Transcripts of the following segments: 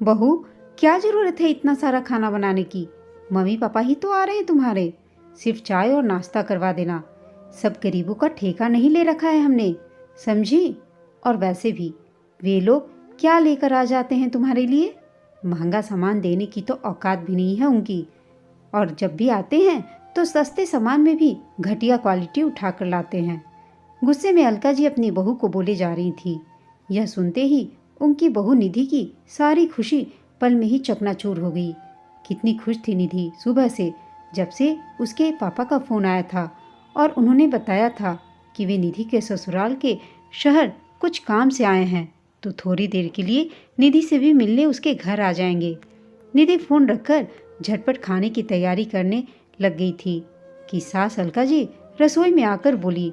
बहू, क्या ज़रूरत है इतना सारा खाना बनाने की? मम्मी पापा ही तो आ रहे हैं तुम्हारे। सिर्फ चाय और नाश्ता करवा देना। सब गरीबों का ठेका नहीं ले रखा है हमने, समझी? और वैसे भी वे लोग क्या लेकर आ जाते हैं तुम्हारे लिए? महंगा सामान देने की तो औकात भी नहीं है उनकी। और जब भी आते हैं तो सस्ते सामान में भी घटिया क्वालिटी उठा कर लाते हैं। गुस्से में अलका जी अपनी बहू को बोले जा रही थी। यह सुनते ही उनकी बहू निधि की सारी खुशी पल में ही चकनाचूर हो गई। कितनी खुश थी निधि सुबह से, जब से उसके पापा का फ़ोन आया था और उन्होंने बताया था कि वे निधि के ससुराल के शहर कुछ काम से आए हैं, तो थोड़ी देर के लिए निधि से भी मिलने उसके घर आ जाएंगे। निधि फ़ोन रखकर झटपट खाने की तैयारी करने लग गई थी कि सास अलका जी रसोई में आकर बोली,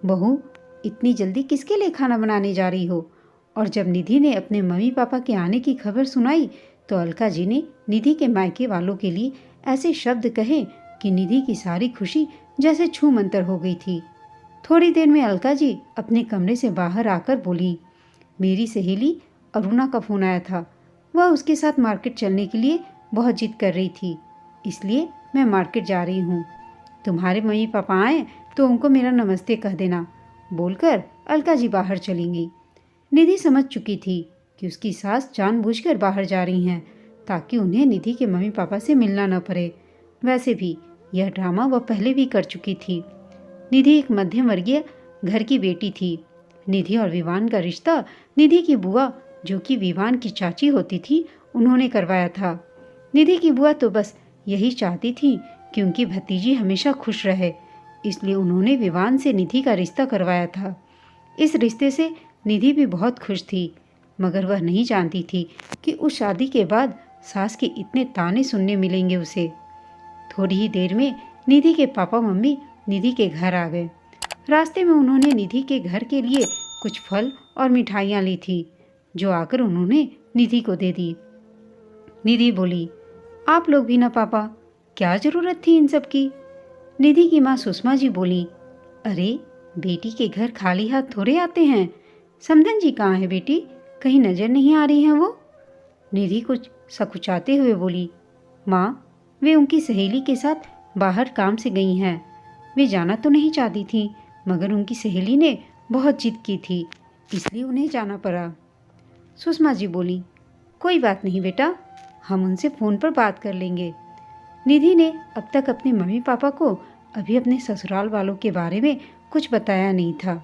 बहू, इतनी जल्दी किसके लिए खाना बनाने जा रही हो? और जब निधि ने अपने मम्मी पापा के आने की खबर सुनाई तो अलका जी ने निधि के मायके वालों के लिए ऐसे शब्द कहे कि निधि की सारी खुशी जैसे छू मंतर हो गई थी। थोड़ी देर में अलका जी अपने कमरे से बाहर आकर बोली, मेरी सहेली अरुणा का फ़ोन आया था। वह उसके साथ मार्केट चलने के लिए बहुत जिद कर रही थी, इसलिए मैं मार्केट जा रही हूँ। तुम्हारे मम्मी पापा आए तो उनको मेरा नमस्ते कह देना, बोलकर अलका जी बाहर चली गई। निधि समझ चुकी थी कि उसकी सास जानबूझकर बाहर जा रही हैं ताकि उन्हें निधि के मम्मी पापा से मिलना न पड़े। वैसे भी यह ड्रामा वह पहले भी कर चुकी थी। निधि एक मध्यम वर्गीय घर की बेटी थी। निधि और विवान का रिश्ता निधि की बुआ, जो कि विवान की चाची होती थी, उन्होंने करवाया था। निधि की बुआ तो बस यही चाहती थी कि उनकी भतीजी हमेशा खुश रहे, इसलिए उन्होंने विवान से निधि का रिश्ता करवाया था। इस रिश्ते से निधि भी बहुत खुश थी, मगर वह नहीं जानती थी कि उस शादी के बाद सास के इतने ताने सुनने मिलेंगे उसे। थोड़ी ही देर में निधि के पापा मम्मी निधि के घर आ गए। रास्ते में उन्होंने निधि के घर के लिए कुछ फल और मिठाइयाँ ली थी, जो आकर उन्होंने निधि को दे दी। निधि बोली, आप लोग भी ना पापा, क्या ज़रूरत थी इन सब की? निधि की माँ सुषमा जी बोली, अरे बेटी के घर खाली हाथ थोड़े आते हैं। समधन जी कहाँ है बेटी? कहीं नजर नहीं आ रही हैं वो? निधि कुछ सकुचाते हुए बोली, माँ, वे उनकी सहेली के साथ बाहर काम से गई हैं। वे जाना तो नहीं चाहती थी, मगर उनकी सहेली ने बहुत जिद की थी, इसलिए उन्हें जाना पड़ा। सुषमा जी बोली, कोई बात नहीं बेटा, हम उनसे फ़ोन पर बात कर लेंगे। निधि ने अब तक अपने मम्मी पापा को अभी अपने ससुराल वालों के बारे में कुछ बताया नहीं था।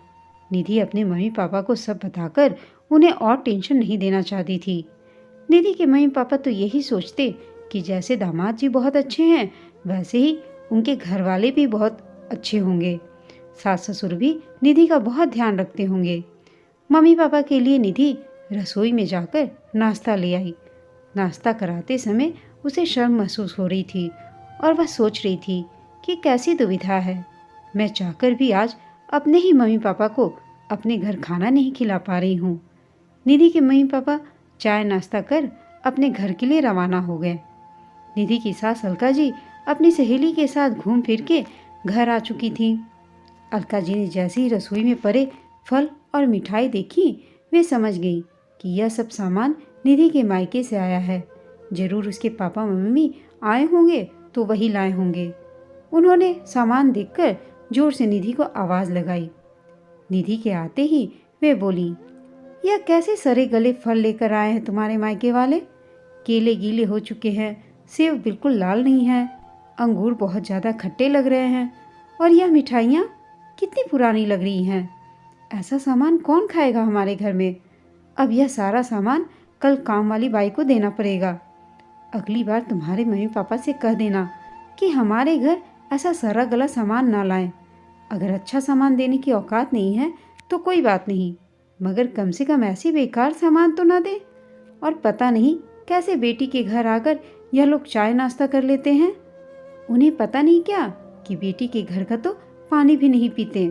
निधि अपने मम्मी पापा को सब बताकर उन्हें और टेंशन नहीं देना चाहती थी। निधि के मम्मी पापा तो यही सोचते कि जैसे दामाद जी बहुत अच्छे हैं, वैसे ही उनके घर वाले भी बहुत अच्छे होंगे। सास ससुर भी निधि का बहुत ध्यान रखते होंगे। मम्मी पापा के लिए निधि रसोई में जाकर नाश्ता ले आई। नाश्ता कराते समय उसे शर्म महसूस हो रही थी और वह सोच रही थी कि कैसी दुविधा है, मैं चाहकर भी आज अपने ही मम्मी पापा को अपने घर खाना नहीं खिला पा रही हूँ। निधि के मम्मी पापा चाय नाश्ता कर अपने घर के लिए रवाना हो गए। निधि की सास अलका जी अपनी सहेली के साथ घूम फिर के घर आ चुकी थी। अलका जी ने जैसे ही रसोई में पड़े फल और मिठाई देखी, वे समझ गई कि यह सब सामान निधि के मायके से आया है। जरूर उसके पापा मम्मी आए होंगे तो वही लाए होंगे। उन्होंने सामान देखकर जोर से निधि को आवाज़ लगाई। निधि के आते ही वे बोली, यह कैसे सरे गले फल लेकर आए हैं तुम्हारे मायके वाले? केले गीले हो चुके हैं, सेब बिल्कुल लाल नहीं हैं, अंगूर बहुत ज़्यादा खट्टे लग रहे हैं, और यह मिठाइयाँ कितनी पुरानी लग रही हैं। ऐसा सामान कौन खाएगा हमारे घर में? अब यह सारा सामान कल काम वाली बाई को देना पड़ेगा। अगली बार तुम्हारे मम्मी पापा से कह देना कि हमारे घर ऐसा सरा गला सामान ना लाएं। अगर अच्छा सामान देने की औकात नहीं है तो कोई बात नहीं, मगर कम से कम ऐसी बेकार सामान तो ना दे। और पता नहीं कैसे बेटी के घर आकर यह लोग चाय नाश्ता कर लेते हैं। उन्हें पता नहीं क्या कि बेटी के घर का तो पानी भी नहीं पीते।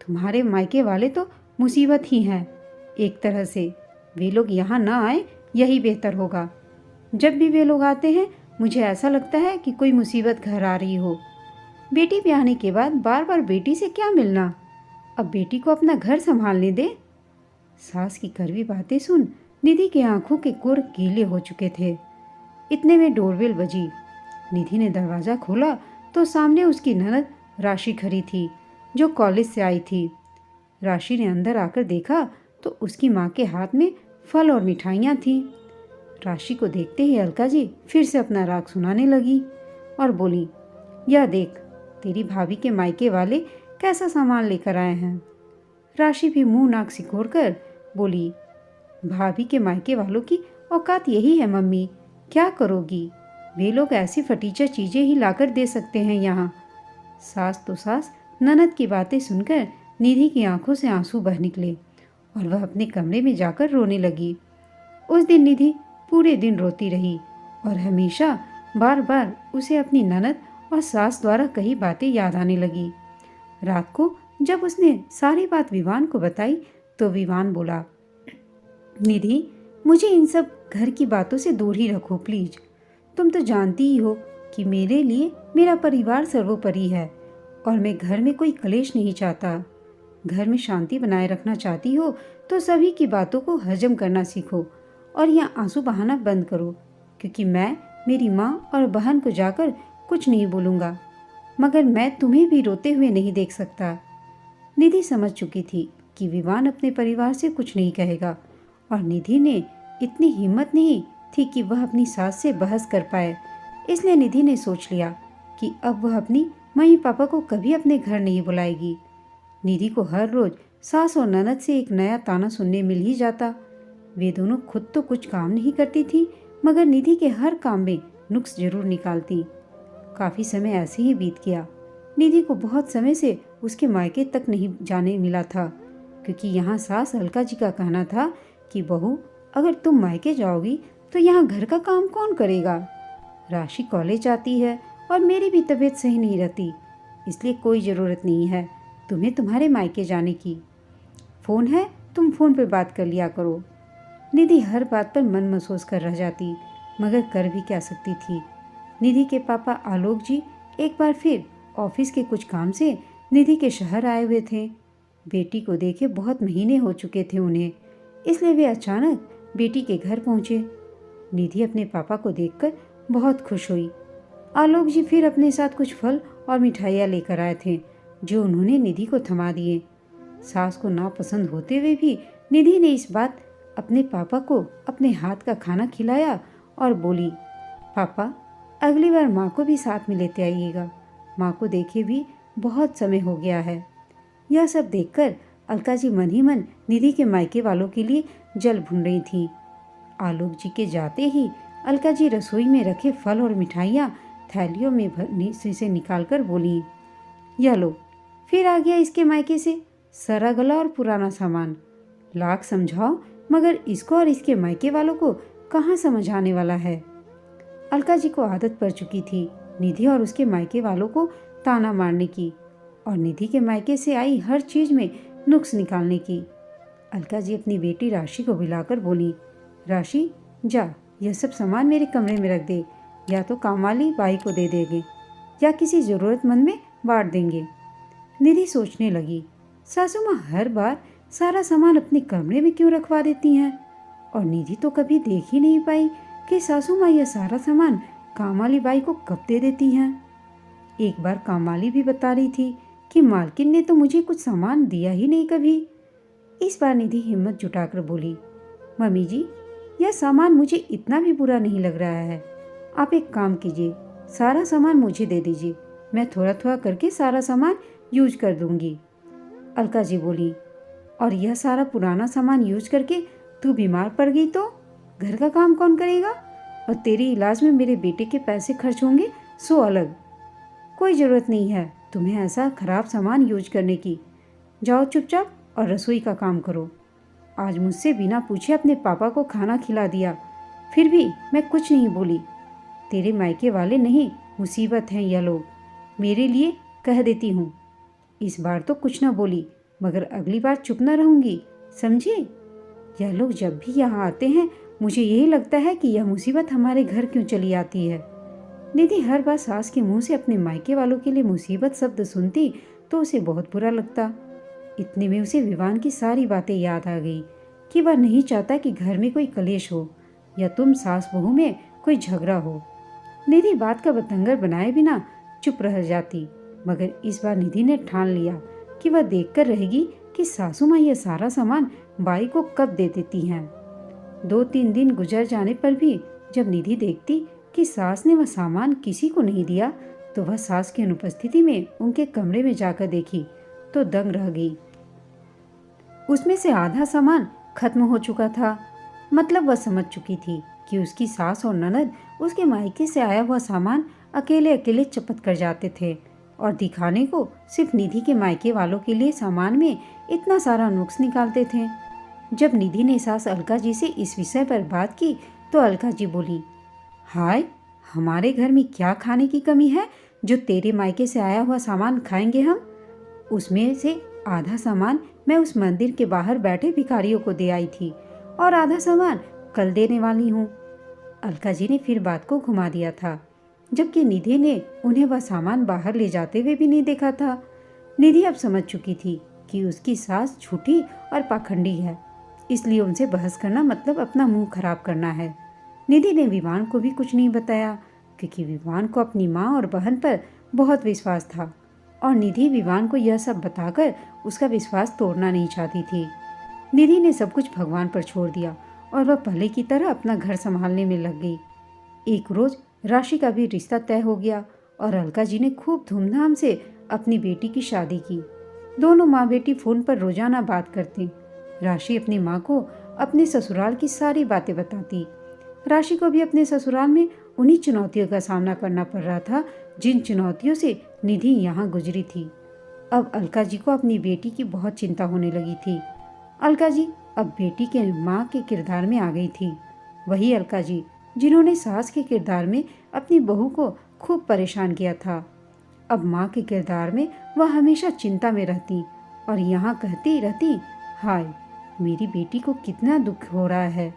तुम्हारे मायके वाले तो मुसीबत ही हैं। एक तरह से वे लोग यहाँ ना आए यही बेहतर होगा। जब भी वे लोग आते हैं मुझे ऐसा लगता है कि कोई मुसीबत घर आ रही हो। बेटी ब्याहने के बाद बार बार बेटी से क्या मिलना, अब बेटी को अपना घर संभालने दे। सास की कड़वी बातें सुन निधि की आंखों के कोर गीले हो चुके थे। इतने में डोरबेल बजी। निधि ने दरवाज़ा खोला तो सामने उसकी ननद राशि खड़ी थी, जो कॉलेज से आई थी। राशि ने अंदर आकर देखा तो उसकी माँ के हाथ में फल और मिठाइयाँ थीं। राशि को देखते ही अलका जी फिर से अपना राग सुनाने लगी और बोली, यह देख, तेरी भाभी के मायके वाले कैसा सामान लेकर आए हैं। राशि भी मुंह नाक सिकोड़ कर बोली, भाभी के मायके वालों की औकात यही है मम्मी, क्या करोगी, वे लोग ऐसी फटीचर चीज़ें ही लाकर दे सकते हैं यहाँ। सास तो सास, ननद की बातें सुनकर निधि की आंखों से आंसू बह निकले और वह अपने कमरे में जाकर रोने लगी। उस दिन निधि पूरे दिन रोती रही और हमेशा बार बार उसे अपनी ननद और सास द्वारा कही बातें याद आने लगी। रात को जब उसने सारी बात विवान को बताई तो विवान बोला, निधि, मुझे इन सब घर की बातों से दूर ही रखो प्लीज। तुम तो जानती ही हो कि मेरे लिए मेरा परिवार सर्वोपरि है और मैं घर में कोई कलेश नहीं चाहता। घर में शांति बनाए रखना चाहती हो तो सभी की बातों को हजम करना सीखो और यह आंसू बहाना बंद करो, क्योंकि मैं मेरी माँ और बहन को जाकर कुछ नहीं बोलूँगा, मगर मैं तुम्हें भी रोते हुए नहीं देख सकता। निधि समझ चुकी थी कि विवान अपने परिवार से कुछ नहीं कहेगा और निधि ने इतनी हिम्मत नहीं थी कि वह अपनी सास से बहस कर पाए। इसलिए निधि ने सोच लिया कि अब वह अपनी मम्मी पापा को कभी अपने घर नहीं बुलाएगी। निधि को हर रोज सास और ननद से एक नया ताना सुनने मिल ही जाता। वे दोनों खुद तो कुछ काम नहीं करती थी, मगर निधि के हर काम में नुक्स जरूर निकालती। काफ़ी समय ऐसे ही बीत गया। निधि को बहुत समय से उसके मायके तक नहीं जाने मिला था, क्योंकि यहाँ सास अलका जी का कहना था कि बहू, अगर तुम मायके जाओगी तो यहाँ घर का काम कौन करेगा। राशि कॉलेज जाती है और मेरी भी तबीयत सही नहीं रहती, इसलिए कोई ज़रूरत नहीं है तुम्हें तुम्हारे मायके जाने की। फ़ोन है, तुम फ़ोन पर बात कर लिया करो। निधि हर बात पर मन महसूस कर रह जाती, मगर कर भी क्या सकती थी। निधि के पापा आलोक जी एक बार फिर ऑफिस के कुछ काम से निधि के शहर आए हुए थे। बेटी को देखे बहुत महीने हो चुके थे उन्हें, इसलिए वे अचानक बेटी के घर पहुंचे। निधि अपने पापा को देखकर बहुत खुश हुई। आलोक जी फिर अपने साथ कुछ फल और मिठाइयाँ लेकर आए थे, जो उन्होंने निधि को थमा दिए। सास को नापसंद होते हुए भी निधि ने इस बात अपने पापा को अपने हाथ का खाना खिलाया और बोली, पापा, अगली बार माँ को भी साथ में लेते आइएगा, माँ को देखे भी बहुत समय हो गया है। यह सब देखकर अलका जी मन ही मन निधि के मायके वालों के लिए जल भून रही थी। आलोक जी के जाते ही अलका जी रसोई में रखे फल और मिठाइयाँ थैलियों में भरने से निकालकर बोली, यह लो, फिर आ गया इसके मायके से सरा गला और पुराना सामान। लाख समझाओ मगर इसको और इसके मायके वालों को कहाँ समझ आने वाला है। अलका जी को आदत पड़ चुकी थी निधि और उसके मायके वालों को ताना मारने की और निधि के मायके से आई हर चीज में नुक्स निकालने की। अलका जी अपनी बेटी राशि को बुलाकर बोली, राशि, जा, यह सब सामान मेरे कमरे में रख दे, या तो कामवाली बाई को दे देंगे या किसी ज़रूरतमंद में बांट देंगे। निधि सोचने लगी, सासू माँ हर बार सारा सामान अपने कमरे में क्यों रखवा देती हैं, और निधि तो कभी देख ही नहीं पाई कि सासू माँ यह सारा सामान कामवाली बाई को कब दे देती हैं। एक बार कामवाली भी बता रही थी कि मालकिन ने तो मुझे कुछ सामान दिया ही नहीं कभी। इस बार निधि हिम्मत जुटाकर बोली, मम्मी जी, यह सामान मुझे इतना भी बुरा नहीं लग रहा है। आप एक काम कीजिए, सारा सामान मुझे दे दीजिए, मैं थोड़ा थोड़ा करके सारा सामान यूज कर दूंगी। अलका जी बोली, और यह सारा पुराना सामान यूज करके तू बीमार पड़ गई तो घर का काम कौन करेगा, और तेरे इलाज में मेरे बेटे के पैसे खर्च होंगे सो अलग। कोई ज़रूरत नहीं है तुम्हें ऐसा खराब सामान यूज करने की। जाओ चुपचाप और रसोई का काम करो। आज मुझसे बिना पूछे अपने पापा को खाना खिला दिया, फिर भी मैं कुछ नहीं बोली। तेरे मायके वाले नहीं, मुसीबत हैं यह लोग, मेरे लिए कह देती हूँ। इस बार तो कुछ ना बोली, मगर अगली बार चुप ना रहूँगी, समझे। यह लोग जब भी यहाँ आते हैं मुझे यही लगता है कि यह मुसीबत हमारे घर क्यों चली आती है। निधि हर बार सास के मुंह से अपने मायके वालों के लिए मुसीबत शब्द सुनती तो उसे बहुत बुरा लगता। इतने में उसे विवान की सारी बातें याद आ गई कि वह नहीं चाहता कि घर में कोई कलेश हो या तुम सास बहू में कोई झगड़ा हो। निधि बात का बतंगड़ बनाए बिना चुप रह जाती, मगर इस बार निधि ने ठान लिया कि वह देखकर रहेगी कि सासू माँ यह सारा सामान बाई को कब दे देती हैं। 2-3 दिन गुजर जाने पर भी जब निधि देखती कि सास ने वह सामान किसी को नहीं दिया, तो वह सास की अनुपस्थिति में उनके कमरे में जाकर देखी तो दंग रह गई। उसमें से आधा सामान खत्म हो चुका था। मतलब वह समझ चुकी थी कि उसकी सास और ननद उसके मायके से आया हुआ सामान अकेले अकेले चपत कर जाते थे और दिखाने को सिर्फ निधि के मायके वालों के लिए सामान में इतना सारा नुक्स निकालते थे। जब निधि ने सास अलका जी से इस विषय पर बात की तो अलका जी बोली, हाय, हमारे घर में क्या खाने की कमी है जो तेरे मायके से आया हुआ सामान खाएंगे हम। उसमें से आधा सामान मैं उस मंदिर के बाहर बैठे भिखारियों को दे आई थी और आधा सामान कल देने वाली हूँ। अलका जी ने फिर बात को घुमा दिया था, जबकि निधि ने उन्हें वह सामान बाहर ले जाते हुए भी नहीं देखा था। निधि अब समझ चुकी थी कि उसकी सास झूठी और पाखंडी है, इसलिए उनसे बहस करना मतलब अपना मुंह खराब करना है। निधि ने विवान को भी कुछ नहीं बताया, क्योंकि विवान को अपनी माँ और बहन पर बहुत विश्वास था और निधि विवान को यह सब बताकर उसका विश्वास तोड़ना नहीं चाहती थी। निधि ने सब कुछ भगवान पर छोड़ दिया और वह पहले की तरह अपना घर संभालने में लग गई। एक रोज राशि का भी रिश्ता तय हो गया और अलका जी ने खूब धूमधाम से अपनी बेटी की शादी की। दोनों माँ बेटी फोन पर रोजाना बात करती। राशि अपनी माँ को अपने ससुराल की सारी बातें बताती। राशि को भी अपने ससुराल में उन्हीं चुनौतियों का सामना करना पड़ रहा था जिन चुनौतियों से निधि यहाँ गुजरी थी। अब अलका जी को अपनी बेटी की बहुत चिंता होने लगी थी। अलका जी अब बेटी के माँ के किरदार में आ गई थी। वही अलका जी जिन्होंने सास के किरदार में अपनी बहू को खूब परेशान किया था, अब माँ के किरदार में वह हमेशा चिंता में रहती और यहाँ कहती रहती, हाय, मेरी बेटी को कितना दुख हो रहा है।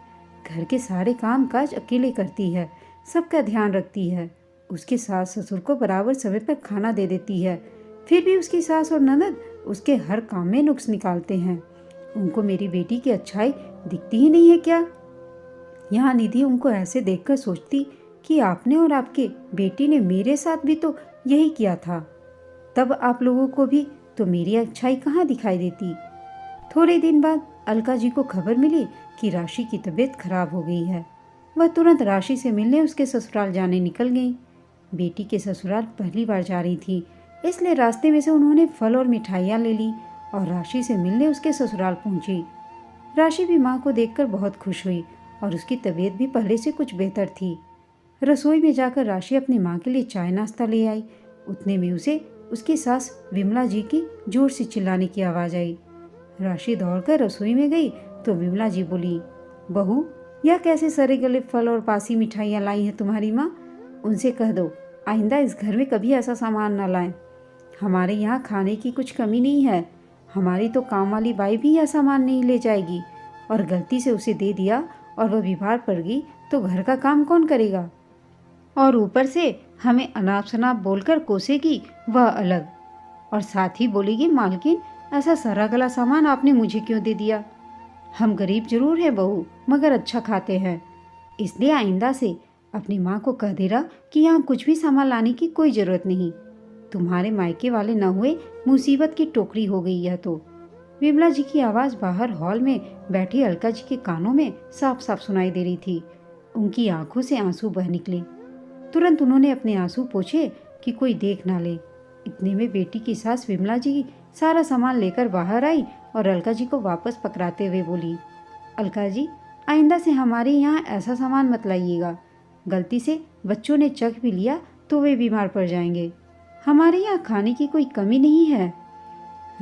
घर के सारे काम काज अकेले करती है, सबका ध्यान रखती है, उसके सास ससुर को बराबर समय पर खाना दे देती है, फिर भी उसकी सास और ननद उसके हर काम में नुक्स निकालते हैं। उनको मेरी बेटी की अच्छाई दिखती ही नहीं है क्या? यहाँ निधि उनको ऐसे देखकर सोचती कि आपने और आपके बेटी ने मेरे साथ भी तो यही किया था, तब आप लोगों को भी तो मेरी अच्छाई कहाँ दिखाई देती। थोड़े दिन बाद अलका जी को खबर मिली कि राशि की तबीयत खराब हो गई है। वह तुरंत राशि से मिलने उसके ससुराल जाने निकल गई। बेटी के ससुराल पहली बार जा रही थी, इसलिए रास्ते में से उन्होंने फल और मिठाइयाँ ले ली और राशि से मिलने उसके ससुराल पहुंची। राशि भी माँ को देखकर बहुत खुश हुई और उसकी तबीयत भी पहले से कुछ बेहतर थी। रसोई में जाकर राशि अपनी माँ के लिए चाय नाश्ता ले आई। उतने में उसे उसकी सास विमला जी की जोर से चिल्लाने की आवाज़ आई। राशि दौड़कर रसोई में गई तो विमला जी बोली, बहू, यह कैसे सरे गले फल और बासी मिठाइयाँ लाई हैं तुम्हारी माँ? उनसे कह दो आइंदा इस घर में कभी ऐसा सामान न लाएं। हमारे यहाँ खाने की कुछ कमी नहीं है, हमारी तो काम वाली बाई भी यह सामान नहीं ले जाएगी, और गलती से उसे दे दिया और वह बीमार पड़ गई तो घर का काम कौन करेगा? और ऊपर से हमें अनाप शनाप बोलकर कोसेगी वह अलग, और साथ ही बोलेगी, मालकिन, ऐसा सरा गला सामान आपने मुझे क्यों दे दिया? हम गरीब जरूर हैं बहू, मगर अच्छा खाते हैं, इसलिए आइंदा से अपनी माँ को कह दे रहा कि यहाँ कुछ भी सामान लाने की कोई ज़रूरत नहीं। तुम्हारे मायके वाले न हुए मुसीबत की टोकरी हो गई है। तो विमला जी की आवाज़ बाहर हॉल में बैठी अलका जी के कानों में साफ साफ सुनाई दे रही थी। उनकी आंखों से आंसू बह निकले। तुरंत उन्होंने अपने आंसू पोंछे कि कोई देख ना ले। इतने में बेटी की सास विमला जी सारा सामान लेकर बाहर आई और अलका जी को वापस पकड़ाते हुए बोली, अलका जी, आइंदा से हमारे यहाँ ऐसा सामान मत लाइएगा। गलती से बच्चों ने चख भी लिया तो वे बीमार पड़ जाएंगे। हमारे यहाँ खाने की कोई कमी नहीं है।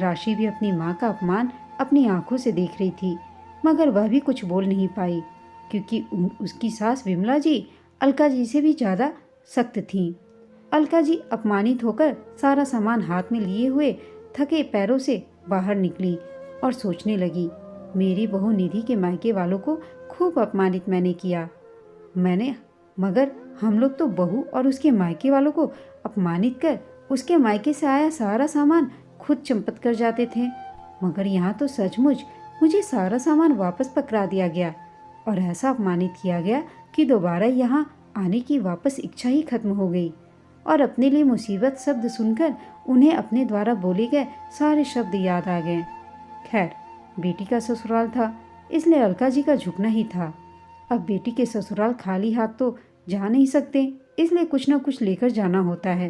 राशि भी अपनी माँ का अपमान अपनी आंखों से देख रही थी, मगर वह भी कुछ बोल नहीं पाई, क्योंकि उसकी सास विमला जी अलका जी से भी ज़्यादा सख्त थीं। अलका जी अपमानित होकर सारा सामान हाथ में लिए हुए थके पैरों से बाहर निकली और सोचने लगी, मेरी बहू निधि के मायके वालों को खूब अपमानित मैंने किया। मगर हम लोग तो बहू और उसके मायके वालों को अपमानित कर उसके मायके से आया सारा सामान खुद चंपत कर जाते थे, मगर यहाँ तो सचमुच मुझे सारा सामान वापस पकड़ा दिया गया और ऐसा अपमानित किया गया कि दोबारा यहाँ आने की वापस इच्छा ही खत्म हो गई। और अपने लिए मुसीबत शब्द सुनकर उन्हें अपने द्वारा बोले गए सारे शब्द याद आ गए। खैर, बेटी का ससुराल था, इसलिए अलका जी का झुकना ही था। अब बेटी के ससुराल खाली हाथ तो जा नहीं सकते, इसलिए कुछ न कुछ लेकर जाना होता है।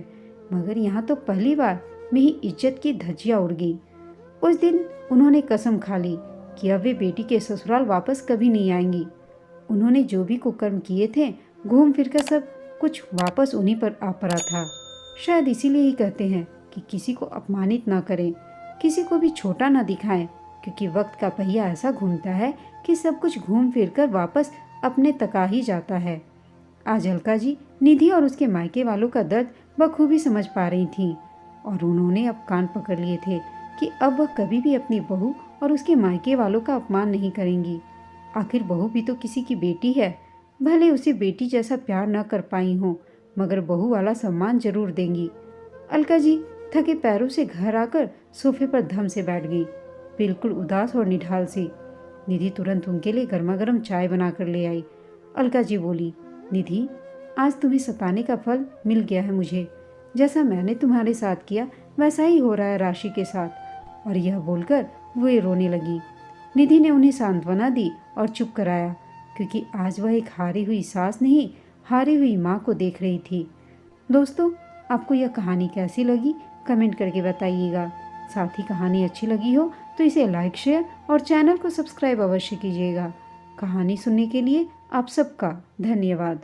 मगर यहाँ तो पहली बार मेरी इज्जत की धज्जियाँ उड़ गई। उस दिन उन्होंने कसम खा ली कि अब वे बेटी के ससुराल वापस कभी नहीं आएंगी। उन्होंने जो भी कुकर्म किए थे, घूम फिर कर सब कुछ वापस उन्हीं पर आ पड़ा था। शायद इसीलिए ही कहते हैं कि किसी को अपमानित ना करें, किसी को भी छोटा ना दिखाएं, क्योंकि वक्त का पहिया ऐसा घूमता है कि सब कुछ घूम फिर कर वापस अपने तक आ ही जाता है। आज अलका जी निधि और उसके मायके वालों का दर्द बखूबी समझ पा रही थीं और उन्होंने अब कान पकड़ लिए थे कि अब वह कभी भी अपनी बहू और उसके मायके वालों का अपमान नहीं करेंगी। आखिर बहू भी तो किसी की बेटी है, भले उसे बेटी जैसा प्यार न कर पाई हो, मगर बहू वाला सम्मान जरूर देंगी। अलका जी थके पैरों से घर आकर सोफे पर धम से बैठ गई, बिल्कुल उदास और निढाल सी। निधि तुरंत उनके लिए गर्मा गर्म चाय बनाकर ले आई। अलका जी बोली, निधि, आज तुम्हें सताने का फल मिल गया है मुझे। जैसा मैंने तुम्हारे साथ किया वैसा ही हो रहा है राशि के साथ। और यह बोलकर वो रोने लगी। निधि ने उन्हें सांत्वना दी और चुप कराया, क्योंकि आज वह एक हारी हुई सास नहीं, हारी हुई माँ को देख रही थी। दोस्तों, आपको यह कहानी कैसी लगी कमेंट करके बताइएगा। साथ ही कहानी अच्छी लगी हो तो इसे लाइक, शेयर और चैनल को सब्सक्राइब अवश्य कीजिएगा। कहानी सुनने के लिए आप सबका धन्यवाद।